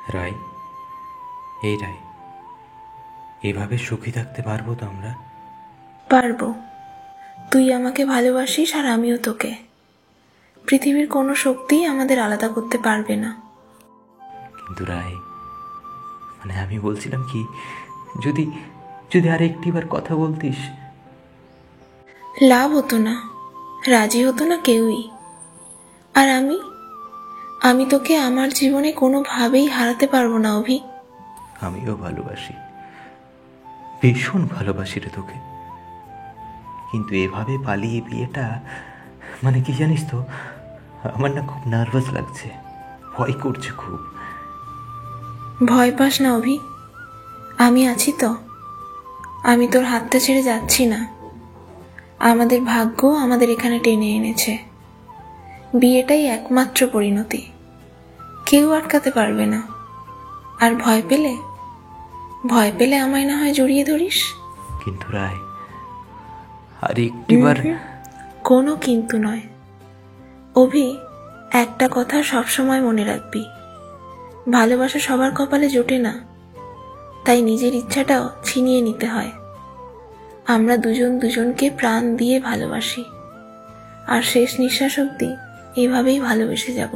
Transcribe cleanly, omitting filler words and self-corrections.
রাই, এই রাই, এভাবে সুখী থাকতে পারবো তো আমরা? পারবো। তুই আমাকে ভালোবাসিস আর আমিও তোকে। পৃথিবীর কোনো শক্তিই আমাদের আলাদা করতে পারবে না। কিন্তু রাই, আমি বলছিলাম কি, যদি যদি আর একটিবার কথা বলতিস। লাভ হতো না, রাজি হতো না কেউই। আর আমি তোকে আমার জীবনে কোনোভাবেই হারাতে পারবো না অভি। আমিও ভালোবাসি, ভীষণ ভালোবাসি রে তোকে। কিন্তু এভাবে পালিয়ে বিয়েটা, কি জানিস তো, আমার না খুব নার্ভাস লাগছে, ভয় করছে খুব। ভয় পাস না অভি, আমি আছি তো। আমি তোর হাতটা ছেড়ে যাচ্ছি না। আমাদের ভাগ্য আমাদের এখানে টেনে এনেছে। বিয়েটাই একমাত্র পরিণতি, কেউ আটকাতে পারবে না। আর ভয় পেলে আমায় না হয় জড়িয়ে ধরিস। কিন্তু রায়, আর একটিবার। কোনো কিন্তু নয় অভি, একটা কথা সবসময় মনে রাখবি, ভালোবাসা সবার কপালে জোটে না, তাই নিজের ইচ্ছাটাও ছিনিয়ে নিতে হয়। আমরা দুজন দুজনকে প্রাণ দিয়ে ভালোবাসি, আর শেষ নিঃশ্বাস অবধি এভাবেই ভালোবেসে যাব।